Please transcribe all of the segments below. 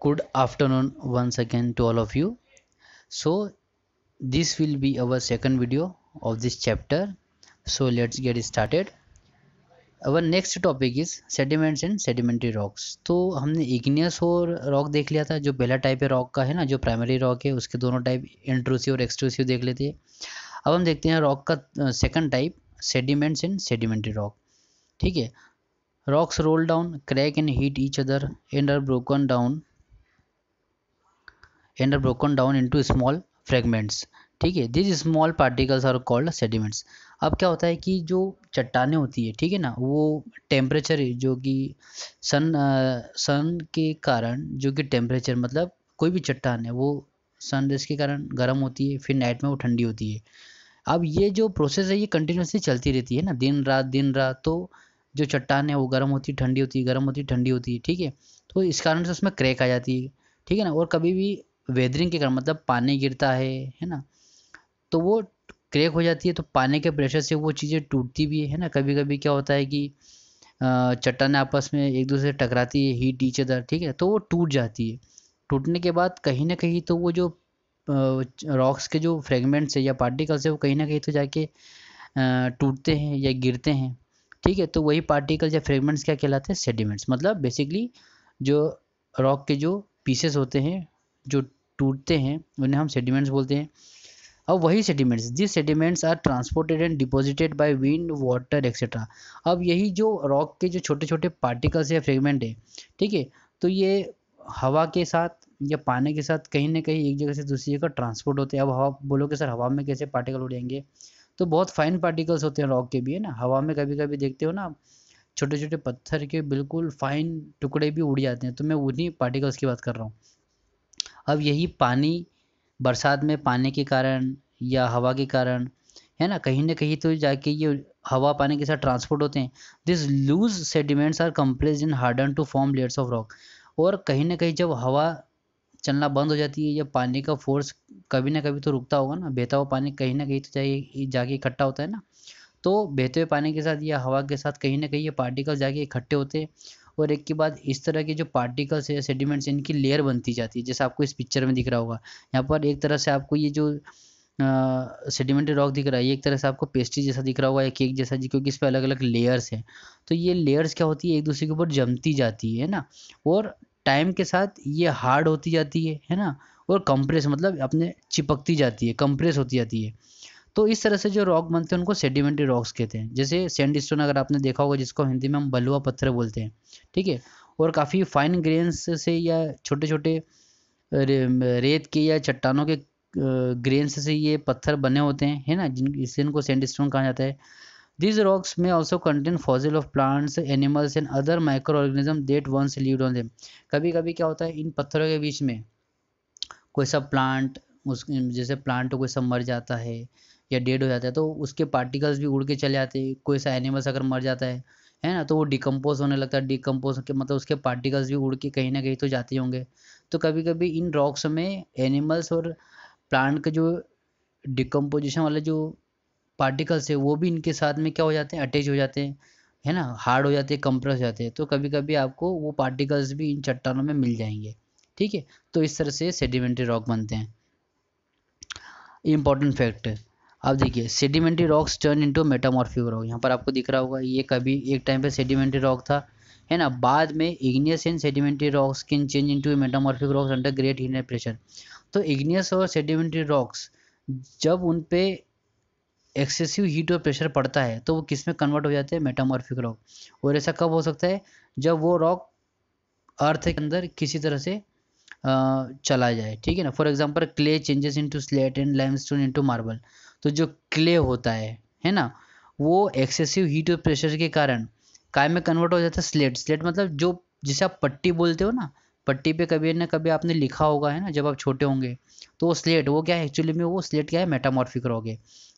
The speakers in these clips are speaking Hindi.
Good afternoon once again to all of you. So this will be our second video of this chapter. So let's get started. Our next topic is sediments and sedimentary rocks. तो हमने इग्नियस और रॉक देख लिया था, जो पहला टाइप है रॉक का, है ना, जो प्राइमरी रॉक है उसके दोनों टाइप इंट्रूसिव और एक्सट्रूसिव देख लेते हैं। अब हम देखते हैं रॉक का second type, sediments and sedimentary rock. ठीक है। Rocks roll down, crack and hit each other and are broken down into small fragments। ठीक है, this small particles are called sediments. अब क्या होता है कि जो चट्टानें होती है, ठीक है ना, वो टेम्परेचर जो कि सन के कारण, जो कि टेम्परेचर मतलब कोई भी चट्टान है वो सन रेस के कारण गर्म होती है, फिर नाइट में वो ठंडी होती है। अब ये जो प्रोसेस है ये कंटिन्यूसली चलती रहती है ना, दिन रात। तो जो चट्टान है वो गर्म होती है, ठंडी होती है, गर्म होती है, ठंडी होती है। ठीक है, तो इस कारण से उसमें क्रैक आ जाती है। ठीक है ना, और कभी भी वेदरिंग के कारण मतलब पानी गिरता है ना, तो वो क्रैक हो जाती है। तो पानी के प्रेशर से वो चीज़ें टूटती भी है ना। कभी कभी क्या होता है कि चट्टानें आपस में एक दूसरे से टकराती है, हीट ईच अदर, ठीक है, तो वो टूट जाती है। टूटने के बाद कहीं ना कहीं तो वो जो रॉक्स के जो फ्रेगमेंट्स है या पार्टिकल्स है वो कहीं ना कहीं तो जाके टूटते हैं या गिरते हैं। ठीक है, तो वही पार्टिकल्स या फ्रेगमेंट्स क्या कहलाते हैं? सेडिमेंट्स। मतलब बेसिकली जो रॉक के जो पीसेस होते हैं जो टूटते हैं उन्हें हम सेडिमेंट्स बोलते हैं। अब वही sediments, this sediments are transported and deposited by wind, water etcetera. अब यही जो रॉक के जो छोटे छोटे पार्टिकल्स या फ्रेगमेंट है, ठीक है, तो ये हवा के साथ या पानी के साथ कहीं ना कहीं एक जगह से दूसरी जगह ट्रांसपोर्ट होते हैं। अब हवा बोलोगे सर हवा में कैसे पार्टिकल उड़ जाएंगे? तो बहुत फाइन पार्टिकल्स होते हैं रॉक के भी, है ना। हवा में कभी कभी देखते हो ना, छोटे छोटे पत्थर के बिल्कुल फाइन टुकड़े भी उड़ जाते हैं। तो मैं उन्हीं पार्टिकल्स की बात कर रहा हूँ। अब यही पानी बरसात में पानी के कारण या हवा के कारण, है ना, कहीं ना कहीं तो जाके ये हवा पानी के साथ ट्रांसपोर्ट होते हैं। This loose sediments are compressed in harden to form layers of rock. और कहीं ना कहीं जब हवा चलना बंद हो जाती है या पानी का फोर्स कभी ना कभी तो रुकता होगा ना, बहता हुआ पानी कहीं ना कहीं तो जाके जाके इकट्ठा होता है ना। तो बहते हुए पानी के साथ या हवा के साथ कहीं ना कहीं ये पार्टिकल्स जाके इकट्ठे होते हैं, और एक के बाद इस तरह के जो पार्टिकल्स है सेडिमेंट्स, इनकी लेयर बनती जाती है, जैसे आपको इस पिक्चर में दिख रहा होगा। यहाँ पर एक तरह से आपको ये जो सेडिमेंट्री रॉक दिख रहा है, ये एक तरह से आपको पेस्ट्री जैसा दिख रहा होगा या केक जैसा जी, क्योंकि इस पे अलग अलग लेयर्स हैं। तो ये लेयर्स क्या होती है, एक दूसरे के ऊपर जमती जाती है ना, और टाइम के साथ ये हार्ड होती जाती है ना, और कंप्रेस मतलब अपने चिपकती जाती है, कंप्रेस होती जाती है। तो इस तरह से जो रॉक बनते हैं उनको सेडिमेंट्री रॉक्स कहते हैं। जैसे सैंडस्टोन अगर आपने देखा होगा, जिसको हिंदी में हम बलुआ पत्थर बोलते हैं, ठीक है, और काफ़ी फाइन ग्रेन्स से या छोटे छोटे रेत के या चट्टानों के ग्रेन्स से ये पत्थर बने होते हैं, है ना, जिन इससे इनको सैंडस्टोन कहा जाता है। These rocks may also contain fossil of plants, animals and other microorganisms that once lived on them। कभी कभी क्या होता है इन पत्थरों के बीच में कोई सा प्लांट, उस जैसे प्लांट कोई सा मर जाता है या डेड हो जाता है, तो उसके पार्टिकल्स भी उड़ के चले आते हैं। कोई सा एनिमल्स अगर मर जाता है ना, तो वो डिकम्पोज होने लगता है। डिकम्पोज के मतलब उसके पार्टिकल्स भी उड़ के कहीं ना कहीं तो जाते होंगे। तो कभी कभी इन रॉक्स में एनिमल्स और प्लांट के जो डिकम्पोजिशन वाले जो पार्टिकल्स है वो भी इनके साथ में क्या हो जाते हैं, अटैच हो जाते हैं, है ना, हार्ड हो जाते हैं, कंप्रेस हो जाते हैं। तो कभी कभी आपको वो पार्टिकल्स भी इन चट्टानों में मिल जाएंगे। ठीक है, तो इस तरह से सेडिमेंट्री रॉक बनते हैं। इंपॉर्टेंट फैक्ट, अब देखिए sedimentary rocks turn into metamorphic rock. यहाँ पर आपको दिख रहा होगा ये कभी एक टाइम पे सेडिमेंट्री रॉक था, है ना। बाद में igneous and sedimentary rocks can change into metamorphic rocks under great heat and pressure. तो इग्नियस और सेडिमेंट्री रॉक्स जब उन पे एक्सेसिव हीट और प्रेशर पड़ता है तो वो किस में कन्वर्ट हो जाते हैं? Metamorphic rock. और ऐसा कब हो सकता है? जब वो रॉक अर्थ के अंदर किसी तरह से चला जाए, ठीक है ना। For example clay changes into slate and limestone into marble. तो जो क्ले होता है ना, वो एक्सेसिव हीट और प्रेशर के कारण काय में कन्वर्ट हो जाता है? स्लेट। स्लेट मतलब जो जिसे आप पट्टी बोलते हो ना, पट्टी पे कभी ना कभी आपने लिखा होगा, है ना, जब आप छोटे होंगे। तो वो स्लेट, वो क्या है एक्चुअली में? वो स्लेट क्या है? मेटामॉर्फिक रॉक है।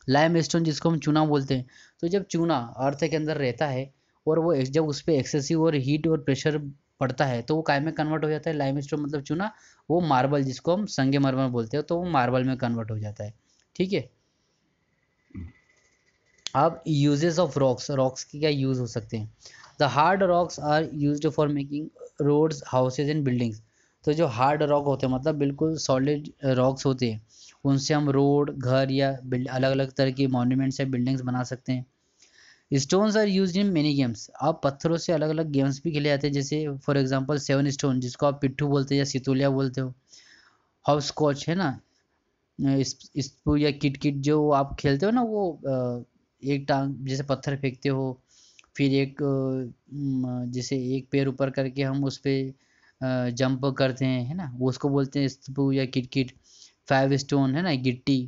लाइम स्टोन जिसको हम चूना बोलते हैं, तो जब चूना अर्थ के अंदर रहता है और वो जब उस पर एक्सेसिव और हीट और प्रेशर पड़ता है तो वो काय में कन्वर्ट हो जाता है? लाइमस्टोन मतलब चूना। वो मार्बल जिसको हम संगमरमर बोलते हैं, तो वो मार्बल में कन्वर्ट हो जाता है। ठीक है। अब यूजेस ऑफ रॉक्स, रॉक्स के क्या यूज हो सकते हैं? The hard rocks are used for making roads, houses and buildings. तो जो हार्ड रॉक होते हैं मतलब बिल्कुल सॉलिड रॉक्स होते हैं, उनसे हम रोड, घर या अलग अलग तरह की मॉन्यूमेंट्स या बिल्डिंग्स बना सकते हैं। Stones are used in many games. आप पत्थरों से अलग अलग गेम्स भी खेले जाते हैं, जैसे फॉर एग्जांपल 7 स्टोन जिसको आप पिट्ठू बोलते हैं या सितोलिया बोलते हो, हाउस स्कॉच है ना, इस या किट किट जो आप खेलते हो ना, वो एक टांग जैसे पत्थर फेंकते हो, फिर एक जैसे एक पैर ऊपर करके हम उस पे जंप करते हैं, है ना, वो उसको बोलते हैं स्तूप या किट किट। 5 स्टोन है ना, गिट्टी,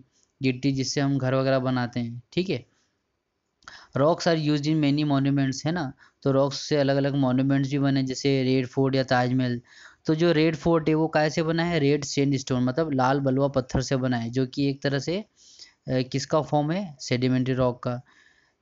गिट्टी जिससे हम घर वगैरह बनाते हैं, ठीक है। Rocks are used in many monuments, है ना, तो रॉक्स से अलग अलग मॉन्यूमेंट्स भी बने, जैसे रेड फोर्ट या ताजमहल। तो जो रेड फोर्ट है वो कैसे बना है, रेड सैंड स्टोन मतलब लाल बलुआ पत्थर से बना है, जो कि एक तरह से किसका फॉर्म है, सेडिमेंट्री रॉक का।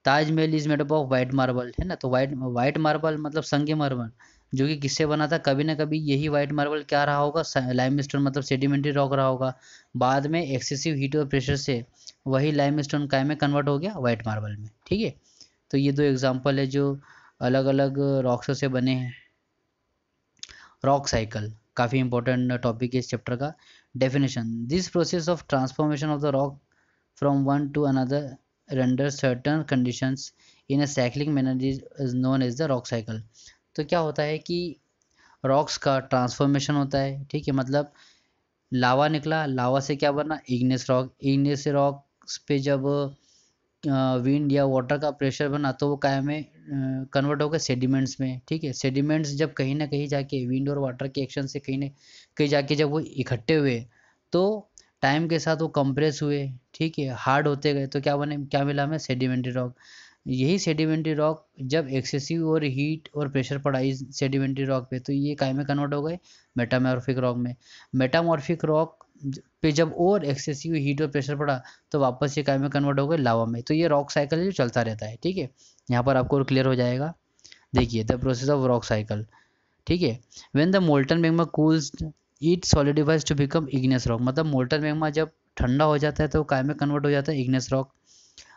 Taj Mahal is made up of white marble, है ना, तो वाइट वाइट मार्बल मतलब संगमरमर, जो कि किससे बना था, कभी ना कभी यही वाइट मार्बल क्या रहा होगा, लाइमस्टोन मतलब सेडिमेंट्री रॉक रहा होगा। बाद में एक्सेसिव हीट और प्रेशर से वही लाइमस्टोन काय में कन्वर्ट हो गया, वाइट मार्बल में, ठीक है। तो ये दो एग्जांपल है जो अलग अलग रॉक्सों से बने हैं। रॉक साइकिल काफ़ी इंपॉर्टेंट टॉपिक है इस चैप्टर का। Definition, this process of transformation of the rock from one to another render certain conditions in a cyclic manner is known as the rock cycle. तो क्या होता है कि रॉक्स का ट्रांसफॉर्मेशन होता है, ठीक है, मतलब लावा निकला, लावा से क्या बना, इग्नियस रॉक, इग्नियस रॉक पे जब विंड या वाटर का प्रेशर बना तो वो काय में कन्वर्ट हो गए सेडिमेंट्स में, ठीक है। सेडिमेंट्स जब कहीं ना कहीं जाके विंड और वाटर के एक्शन से कहीं ना कहीं जाके जब वो इकट्ठे हुए तो टाइम के साथ वो कंप्रेस हुए, ठीक है, हार्ड होते गए, तो क्या बने, क्या मिला हमें, सेडिमेंट्री रॉक। यही सेडिमेंट्री रॉक जब एक्सेसिव और हीट और प्रेशर पड़ा इस सेडिमेंट्री रॉक पे तो ये काय में कन्वर्ट हो गए, मेटामॉर्फिक रॉक में। मेटामॉर्फिक रॉक पे जब और एक्सेसिव हीट और प्रेशर पड़ा तो वापस ये काय में कन्वर्ट हो गए, लावा में। तो ये रॉक साइकिल जो चलता रहता है, ठीक है, यहाँ पर आपको क्लियर हो जाएगा। देखिए the process of rock cycle, ठीक है। When the molten magma cools it solidifies to become igneous rock, मतलब मोल्टन मैग्मा जब ठंडा हो जाता है तो काय में कन्वर्ट हो जाता है, igneous rock.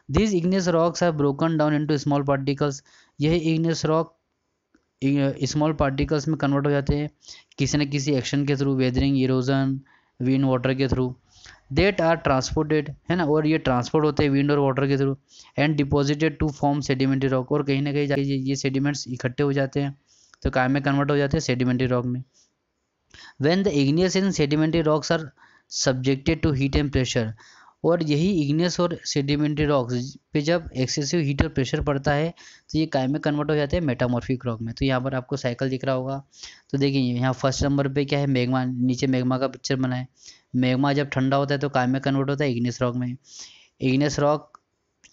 These igneous rocks are broken down into small particles। यह igneous rock स्मॉल पार्टिकल्स में कन्वर्ट हो जाते हैं किसी न किसी एक्शन के through, weathering, erosion, wind water के थ्रू। देट आर ट्रांसपोर्टेड, है ना, और ये ट्रांसपोर्ट होते हैं विंड और वाटर के through, and deposited to form sedimentary rock, और कहीं ना कहीं जाके ये सेडिमेंट्स इकट्ठे हो जाते हैं तो काय में कन्वर्ट हो जाते हैं, सेडिमेंट्री रॉक में। When the igneous and sedimentary rocks are subjected to heat and pressure, और यही इग्नियस और सेडिमेंट्री रॉक्स पे जब एक्सेसिव हीट और प्रेशर पड़ता है तो ये काय में कन्वर्ट हो जाते हैं, मेटामॉर्फिक रॉक में। तो यहाँ पर आपको साइकिल दिख रहा होगा। तो देखिए यहाँ फर्स्ट नंबर पे क्या है, मैग्मा, नीचे मैग्मा का पिक्चर बना है। मैग्मा जब ठंडा होता है तो काय में कन्वर्ट होता है, इग्नियस रॉक में। इग्नियस रॉक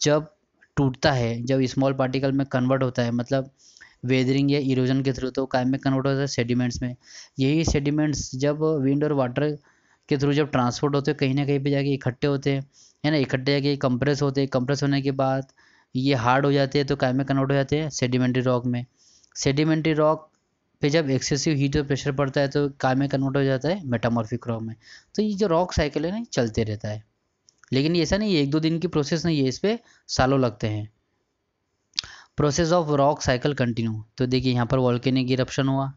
जब टूटता है, जब स्मॉल पार्टिकल में कन्वर्ट होता है, मतलब वेदरिंग या इरोजन के थ्रू, तो काय में कन्वर्ट होता है, सेडिमेंट्स में। यही सेडिमेंट्स जब विंड और वाटर के थ्रू जब ट्रांसपोर्ट होते हैं कहीं ना कहीं पे जाके इकट्ठे होते हैं, है ना, इकट्ठे जाके कंप्रेस होते हैं, कंप्रेस होने के बाद ये हार्ड हो जाते हैं तो काय में कन्वर्ट हो जाते हैं, सेडिमेंट्री रॉक में। सेडिमेंट्री रॉक पे जब एक्सेसिव हीट और प्रेशर पड़ता है तो काय में कन्वर्ट हो जाता है, मेटामॉर्फिक रॉक में। तो ये जो रॉक साइकिल है ना चलते रहता है, लेकिन ये ऐसा नहीं है एक दो दिन की प्रोसेस नहीं है, इस पर सालों लगते हैं। Process of rock cycle continue, तो देखिए यहाँ पर वॉल्केनिक इरप्शन हुआ,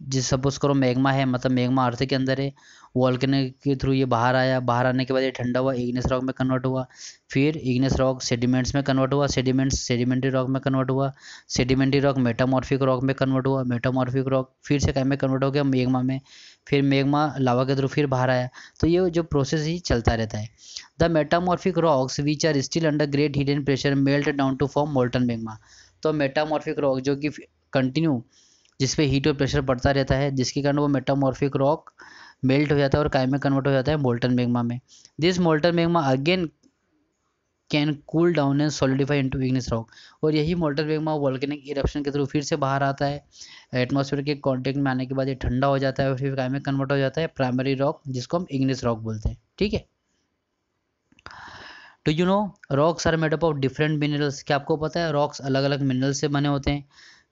जिस सपोज करो मैग्मा है, मतलब मैग्मा अर्थ के अंदर है, वॉल्केनिक के थ्रू ये बाहर आया, बाहर आने के बाद ये ठंडा हुआ, इग्नियस रॉक में कन्वर्ट हुआ, फिर इग्नियस रॉक सेडिमेंट्स में कन्वर्ट हुआ, सेडिमेंट्स सेडिमेंट्री रॉक में कन्वर्ट हुआ, सेडिमेंट्री रॉक मेटामॉर्फिक रॉक में कन्वर्ट हुआ, मेटामॉर्फिक रॉक फिर से क्या में कन्वर्ट हो गया, मैग्मा में, फिर मैग्मा लावा के थ्रू फिर बाहर आया। तो ये जो प्रोसेस ही चलता रहता है। The metamorphic rocks which are still under great heat and pressure melt down to form molten magma. तो मेटामॉर्फिक रॉक जो कि कंटिन्यू जिस पे हीट और प्रेशर पड़ता रहता है, जिसके कारण वो मेटामॉर्फिक रॉक मेल्ट हो जाता है और काय में कन्वर्ट हो जाता है, मोल्टन मैग्मा में। This molten magma again can cool down and solidify into igneous rock, और यही मोल्टन मैग्मा वोल्केनिक इरप्शन के थ्रू फिर से बाहर आता है, एटमॉस्फेयर के कांटेक्ट में आने के बाद ये ठंडा हो जाता है और फिर काय में कन्वर्ट हो जाता है, प्राइमरी रॉक, जिसको हम इग्नियस रॉक बोलते हैं, ठीक है। Do you know rocks are made up of different minerals, क्या आपको पता है रॉक्स अलग अलग मिनरल्स से बने होते हैं।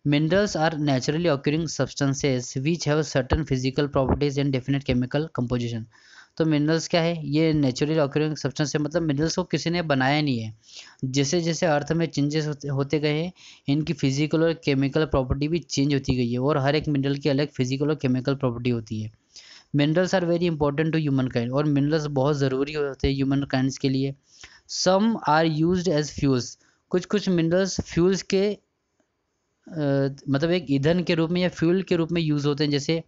Minerals are naturally occurring substances which have certain physical properties and definite chemical composition. तो मिनरल्स क्या है, ये नेचुरली ऑक्यूरिंग सब्सटेंस है, मतलब मिनरल्स को किसी ने बनाया नहीं है, जैसे जैसे अर्थ में चेंजेस होते गए हैं इनकी फिजिकल और केमिकल प्रॉपर्टी भी चेंज होती गई है, और हर एक मिनरल की अलग फिजिकल और केमिकल प्रॉपर्टी होती है। Minerals are very important to human kind, और मिनरल्स बहुत ज़रूरी होते हैं ह्यूमन काइंड्स के लिए। Some are used as fuels, कुछ कुछ मिनरल्स फ्यूल्स के मतलब एक ईंधन के रूप में या फ्यूल के रूप में यूज़ होते हैं, जैसे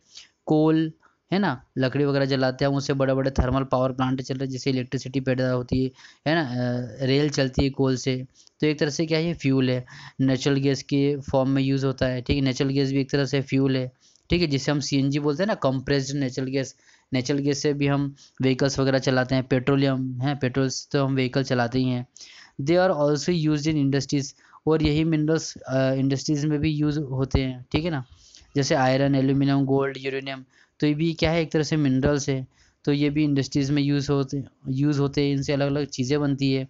कोल है ना, लकड़ी वगैरह जलाते हैं, उससे बड़े बड़े थर्मल पावर प्लांट चल रहे हैं जिससे इलेक्ट्रिसिटी पैदा होती है ना, रेल चलती है कोल से, तो एक तरह से क्या है, फ्यूल है। नेचुरल गैस के फॉर्म में यूज़ होता है, ठीक है, नेचुरल गैस भी एक तरह से फ्यूल है, ठीक है, जिसे हम सीएनजी बोलते हैं ना, compressed natural gas. Natural gas से भी हम व्हीकल्स वगैरह चलाते हैं, पेट्रोलियम है, पेट्रोल से तो हम व्हीकल चलाते ही हैं। They are also use in industries, और यही मिनरल्स इंडस्ट्रीज में भी यूज़ होते हैं, ठीक है ना, जैसे आयरन, एल्यूमिनियम, गोल्ड, यूरेनियम, तो ये भी क्या है, एक तरह से मिनरल्स है, तो ये भी इंडस्ट्रीज़ में यूज़ होते हैं, इनसे अलग अलग चीज़ें बनती है।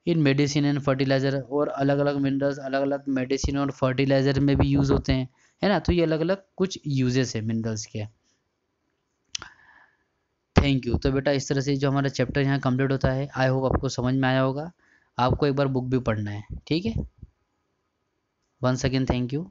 इन मेडिसिन एंड फर्टिलाइज़र, और अलग अलग मिनरल्स अलग अलग मेडिसिन और फर्टिलाइज़र में भी यूज़ होते हैं, है ना, तो ये अलग अलग कुछ यूजेस है मिनरल्स के। Thank you. तो बेटा इस तरह से जो हमारा चैप्टर यहाँ कंप्लीट होता है, आई होप आपको समझ में आया होगा। आपको एक बार बुक भी पढ़ना है, ठीक है। Once again thank you.